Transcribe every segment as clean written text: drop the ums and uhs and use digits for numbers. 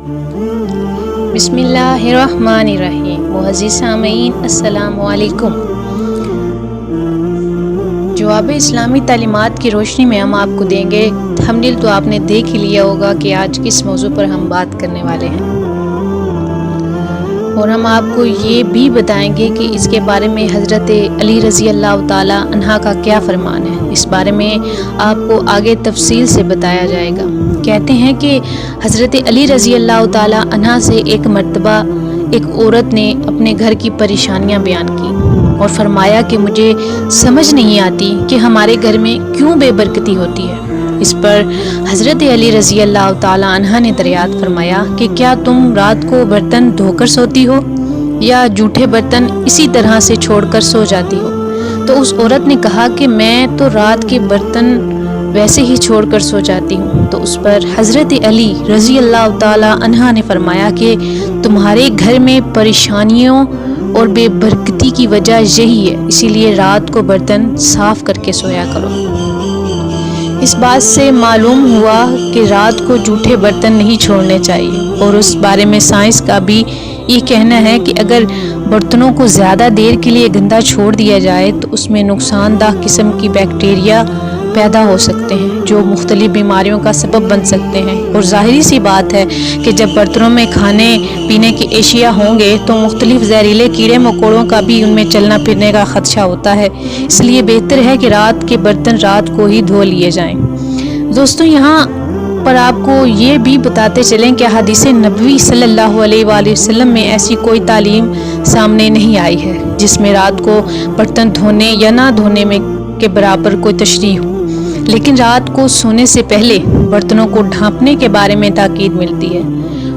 بسم اللہ الرحمن الرحیم۔ معزز سامعین السلام علیکم۔ جواب اسلامی تعلیمات کی روشنی میں ہم آپ کو دیں گے تھمبنیل تو آپ نے دیکھ ہی لیا ہوگا کہ آج کس موضوع پر ہم بات کرنے والے ہیں، اور ہم آپ کو یہ بھی بتائیں گے کہ اس کے بارے میں حضرت علی رضی اللہ تعالی عنہ کا کیا فرمان ہے۔ اس بارے میں آپ کو آگے تفصیل سے بتایا جائے گا۔ کہتے ہیں کہ حضرت علی رضی اللہ تعالی عنہ سے ایک مرتبہ ایک عورت نے اپنے گھر کی پریشانیاں بیان کی اور فرمایا کہ مجھے سمجھ نہیں آتی کہ ہمارے گھر میں کیوں بے برکتی ہوتی ہے۔ اس پر حضرت علی رضی اللہ تعالی عنہ نے دریافت فرمایا کہ کیا تم رات کو برتن دھو کر سوتی ہو یا جھوٹے برتن اسی طرح سے چھوڑ کر سو جاتی ہو؟ تو اس عورت نے کہا کہ میں تو رات کے برتن ویسے ہی چھوڑ کر سو جاتی ہوں۔ تو اس پر حضرت علی رضی اللہ تعالی عنہ نے فرمایا کہ تمہارے گھر میں پریشانیوں اور بے برکتی کی وجہ یہی ہے، اسی لیے رات کو برتن صاف کر کے سویا کرو۔ اس بات سے معلوم ہوا کہ رات کو جھوٹے برتن نہیں چھوڑنے چاہیے، اور اس بارے میں سائنس کا بھی یہ کہنا ہے کہ اگر برتنوں کو زیادہ دیر کے لیے گندا چھوڑ دیا جائے تو اس میں نقصان دہ قسم کی بیکٹیریا پیدا ہو سکتے ہیں جو مختلف بیماریوں کا سبب بن سکتے ہیں، اور ظاہری سی بات ہے کہ جب برتنوں میں کھانے پینے کی اشیاء ہوں گے تو مختلف زہریلے کیڑے مکوڑوں کا بھی ان میں چلنا پھرنے کا خدشہ ہوتا ہے، اس لیے بہتر ہے کہ رات کے برتن رات کو ہی دھو لیے جائیں۔ دوستوں، یہاں پر آپ کو یہ بھی بتاتے چلیں کہ حدیث نبوی صلی اللہ علیہ وآلہ وسلم میں ایسی کوئی تعلیم سامنے نہیں آئی ہے جس میں رات کو برتن دھونے یا نہ دھونے میں کے برابر کوئی تشریح ہو، لیکن رات کو سونے سے پہلے برتنوں کو ڈھانپنے کے بارے میں تاکید ملتی ہے،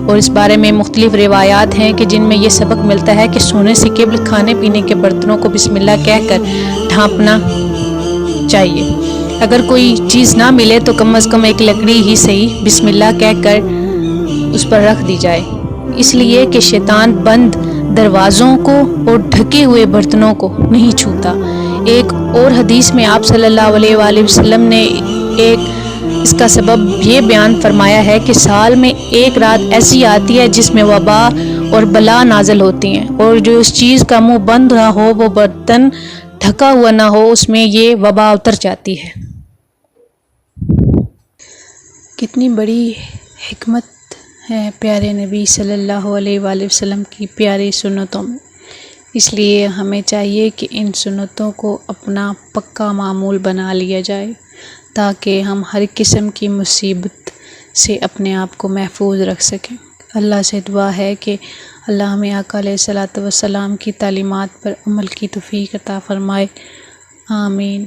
اور اس بارے میں مختلف روایات ہیں کہ جن میں یہ سبق ملتا ہے کہ سونے سے قبل کھانے پینے کے برتنوں کو بسم اللہ کہہ کر ڈھانپنا چاہیے۔ اگر کوئی چیز نہ ملے تو کم از کم ایک لکڑی ہی صحیح بسم اللہ کہہ کر اس پر رکھ دی جائے، اس لیے کہ شیطان بند دروازوں کو اور ڈھکے ہوئے برتنوں کو نہیں چھوتا۔ ایک اور حدیث میں آپ صلی اللہ علیہ وآلہ وسلم نے اس کا سبب یہ بیان فرمایا ہے کہ سال میں ایک رات ایسی آتی ہے جس میں وبا اور بلا نازل ہوتی ہیں، اور جو اس چیز کا منہ بند نہ ہو، وہ برتن ڈھکا ہوا نہ ہو، اس میں یہ وبا اتر جاتی ہے۔ کتنی بڑی حکمت ہے پیارے نبی صلی اللہ علیہ وآلہ وسلم کی پیاری سنتوں میں، اس لیے ہمیں چاہیے کہ ان سنتوں کو اپنا پکا معمول بنا لیا جائے تاکہ ہم ہر قسم کی مصیبت سے اپنے آپ کو محفوظ رکھ سکیں۔ اللہ سے دعا ہے کہ اللہ ہمیں آقا علیہ الصلوۃ والسلام کی تعلیمات پر عمل کی توفیق عطا فرمائے، آمین۔